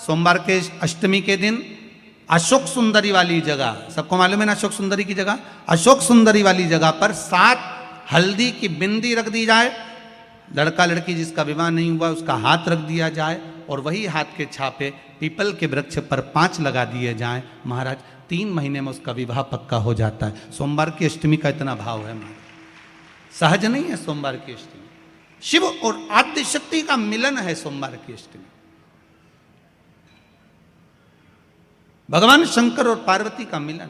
सोमवार के अष्टमी के दिन अशोक सुंदरी वाली जगह, सबको मालूम है ना अशोक सुंदरी की जगह, अशोक सुंदरी वाली जगह पर 7 हल्दी की बिंदी रख दी जाए। लड़का लड़की जिसका विवाह नहीं हुआ उसका हाथ रख दिया जाए और वही हाथ के छापे पीपल के वृक्ष पर 5 लगा दिए जाएं। महाराज 3 महीने में उसका विवाह पक्का हो जाता है। सोमवार की अष्टमी का इतना भाव है महाराज, सहज नहीं है सोमवार की अष्टमी। शिव और आद्य शक्ति का मिलन है सोमवार की अष्टमी। भगवान शंकर और पार्वती का मिलन।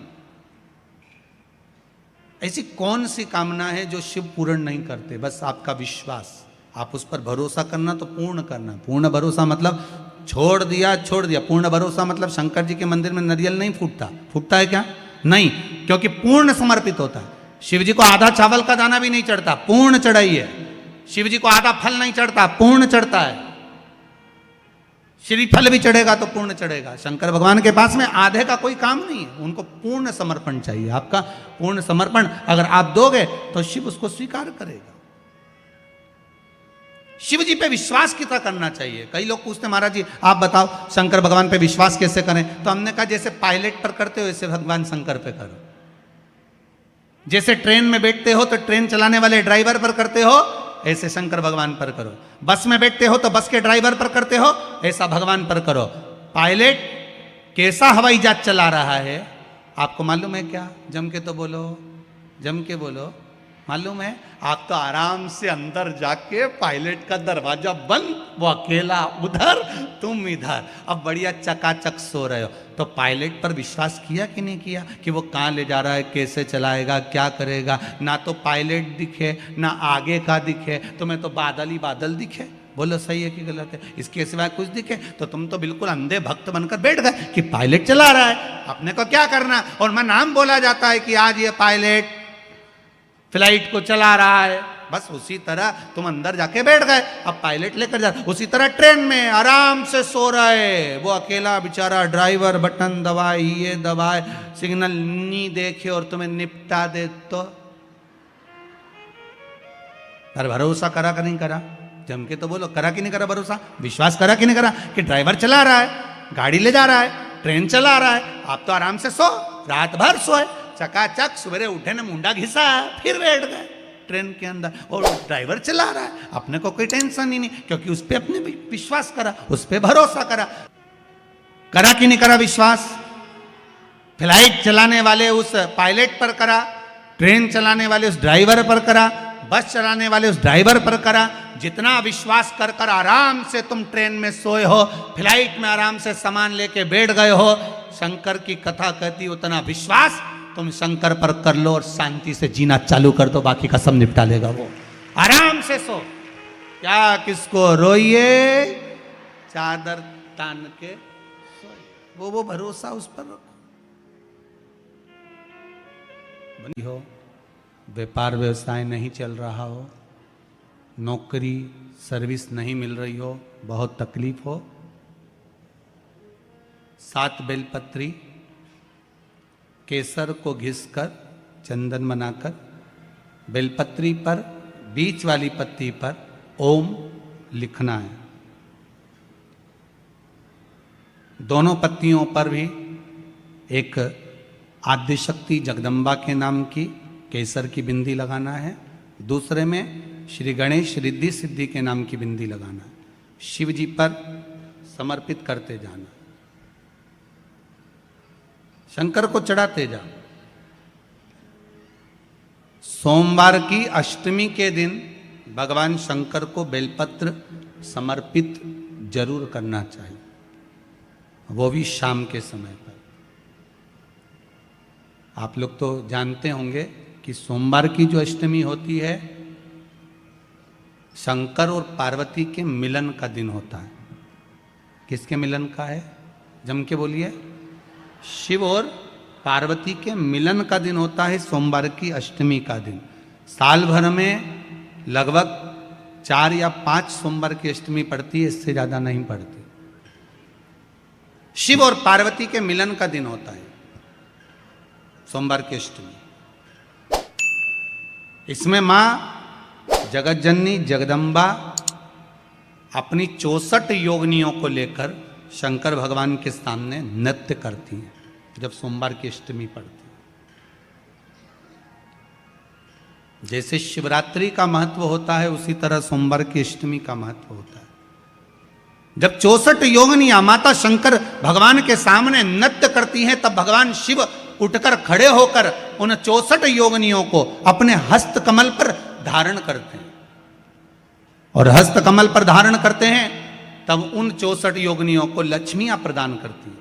ऐसी कौन सी कामना है जो शिव पूर्ण नहीं करते? बस आपका विश्वास, आप उस पर भरोसा करना तो पूर्ण करना। पूर्ण भरोसा मतलब छोड़ दिया छोड़ दिया। पूर्ण भरोसा मतलब शंकर जी के मंदिर में नारियल नहीं फूटता, फूटता है क्या? नहीं, क्योंकि पूर्ण समर्पित होता है। शिव जी को आधा चावल का दाना भी नहीं चढ़ता, पूर्ण चढ़ाई है। शिव जी को आधा फल नहीं चढ़ता, पूर्ण चढ़ता है। श्रीफल भी चढ़ेगा तो पूर्ण चढ़ेगा। शंकर भगवान के पास में आधे का कोई काम नहीं है, उनको पूर्ण समर्पण चाहिए। आपका पूर्ण समर्पण अगर आप दोगे तो शिव उसको स्वीकार करेगा। शिव जी पे विश्वास कितना करना चाहिए? कई लोग पूछते महाराज जी आप बताओ शंकर भगवान पे विश्वास कैसे करें? तो हमने कहा जैसे पायलट पर करते हो वैसे भगवान शंकर पे करो। जैसे ट्रेन में बैठते हो तो ट्रेन चलाने वाले ड्राइवर पर करते हो, ऐसे शंकर भगवान पर करो। बस में बैठते हो तो बस के ड्राइवर पर करते हो, ऐसा भगवान पर करो। पायलट कैसा हवाई जहाज चला रहा है आपको मालूम है क्या? जम के तो बोलो, जम के बोलो। मालूम है? आप तो आराम से अंदर जाके पायलट का दरवाजा बंद, वो अकेला उधर तुम इधर, अब बढ़िया चकाचक सो रहे हो। तो पायलट पर विश्वास किया कि नहीं किया कि वो कहाँ ले जा रहा है, कैसे चलाएगा, क्या करेगा? ना तो पायलट दिखे ना आगे का दिखे, तुम्हें तो बादल ही बादल दिखे। बोलो सही है कि गलत है? इसके सिवाय कुछ दिखे तो तुम तो बिल्कुल अंधे भक्त बनकर बैठ गए कि पायलट चला रहा है, अपने को क्या करना। और मैं नाम बोला जाता है कि आज ये पायलट फ्लाइट को चला रहा है, बस उसी तरह तुम अंदर जाके बैठ गए, अब पायलट लेकर जा। उसी तरह ट्रेन में आराम से सो रहे, वो अकेला बेचारा ड्राइवर बटन दबाए, ये दबाए, सिग्नल नहीं देखे और तुम्हें निपटा दे तो पर भरोसा करा कि नहीं करा? जम के तो बोलो, करा कि नहीं करा भरोसा? विश्वास करा कि नहीं करा कि ड्राइवर चला रहा है, गाड़ी ले जा रहा है, ट्रेन चला रहा है, आप तो आराम से सो, रात भर सोए, चकाचक सवेरे उठे ना मुंडा घिसा फिर बैठ गए ट्रेन के अंदर, और ड्राइवर चला रहा है, अपने को कोई टेंशन ही नहीं, क्योंकि उस पर अपने विश्वास करा, उस पर भरोसा करा। करा कि नहीं करा विश्वास? फ्लाइट चलाने वाले उस पायलट पर करा, ट्रेन चलाने वाले उस ड्राइवर पर करा, बस चलाने वाले उस ड्राइवर पर करा। जितना विश्वास कर कर आराम से तुम ट्रेन में सोए हो, फ्लाइट में आराम से सामान लेके बैठ गए हो, शंकर की कथा कहती उतना विश्वास तुम शंकर पर कर लो और शांति से जीना चालू कर दो, बाकी का सब निपटा लेगा वो। आराम से सो, क्या किसको रोइए, चादर तान के सोए, वो भरोसा उस पर रखो। बनी हो, व्यापार व्यवसाय नहीं चल रहा हो, नौकरी सर्विस नहीं मिल रही हो, बहुत तकलीफ हो, 7 बेलपत्री केसर को घिसकर चंदन बनाकर बेलपत्री पर बीच वाली पत्ती पर ओम लिखना है। दोनों पत्तियों पर भी एक आद्यशक्ति जगदम्बा के नाम की केसर की बिंदी लगाना है, दूसरे में श्री गणेश रिद्धि सिद्धि के नाम की बिंदी लगाना है। शिव जी पर समर्पित करते जाना, शंकर को चढ़ाते जाओ। सोमवार की अष्टमी के दिन भगवान शंकर को बेलपत्र समर्पित जरूर करना चाहिए, वो भी शाम के समय पर। आप लोग तो जानते होंगे कि सोमवार की जो अष्टमी होती है शंकर और पार्वती के मिलन का दिन होता है। किसके मिलन का है? जम के बोलिए। शिव और पार्वती के मिलन का दिन होता है सोमवार की अष्टमी का दिन। साल भर में लगभग 4 या 5 सोमवार की अष्टमी पड़ती है, इससे ज्यादा नहीं पड़ती। शिव और पार्वती के मिलन का दिन होता है सोमवार की अष्टमी। इसमें मां जगत जननी जगदम्बा अपनी 64 योगिनियों को लेकर शंकर भगवान के सामने नृत्य करती हैं जब सोमवार की अष्टमी पड़ती है। जैसे शिवरात्रि का महत्व होता है उसी तरह सोमवार की अष्टमी का महत्व होता है। जब 64 योगिनियां माता शंकर भगवान के सामने नृत्य करती हैं तब भगवान शिव उठकर खड़े होकर उन 64 योगिनियों को अपने हस्त कमल पर धारण करते हैं और हस्त कमल पर धारण करते हैं तब उन 64 योगिनियों को लक्ष्मियां प्रदान करती है।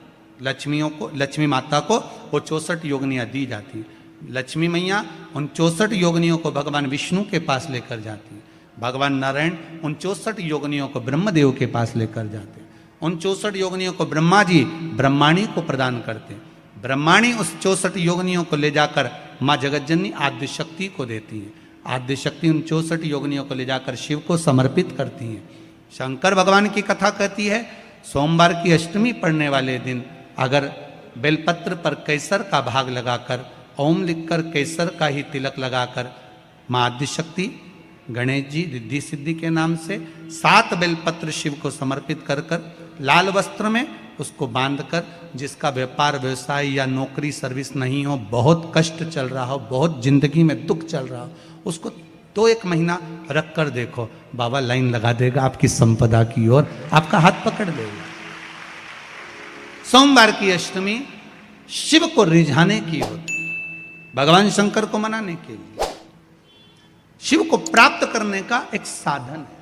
लक्ष्मी माता को वो 64 योगिनियां दी जाती हैं। लक्ष्मी मैया उन 64 योगिनियों को भगवान विष्णु के पास लेकर जाती है। भगवान नारायण उन 64 योगिनियों को ब्रह्मदेव के पास लेकर जाते हैं। उन 64 योगिनियों को ब्रह्मा जी ब्रह्माणी को प्रदान करते हैं। ब्रह्माणी उस 64 योगिनियों को ले जाकर माँ जगज्जननी आद्य शक्ति को देती है। आद्य शक्ति उन 64 योगिनियों को ले जाकर शिव को समर्पित करती है। शंकर भगवान की कथा कहती है सोमवार की अष्टमी पड़ने वाले दिन अगर बेलपत्र पर केसर का भाग लगाकर ओम लिखकर केसर का ही तिलक लगाकर माँ आदिशक्ति गणेश जी रिद्धि सिद्धि के नाम से 7 बेलपत्र शिव को समर्पित कर लाल वस्त्र में उसको बांधकर, जिसका व्यापार व्यवसाय या नौकरी सर्विस नहीं हो, बहुत कष्ट चल रहा हो, बहुत जिंदगी में दुख चल रहा हो, उसको 1 महीना रख कर देखो, बाबा लाइन लगा देगा आपकी संपदा की ओर, आपका हाथ पकड़ देगा। सोमवार की अष्टमी शिव को रिझाने की होती है, भगवान शंकर को मनाने के लिए, शिव को प्राप्त करने का एक साधन है।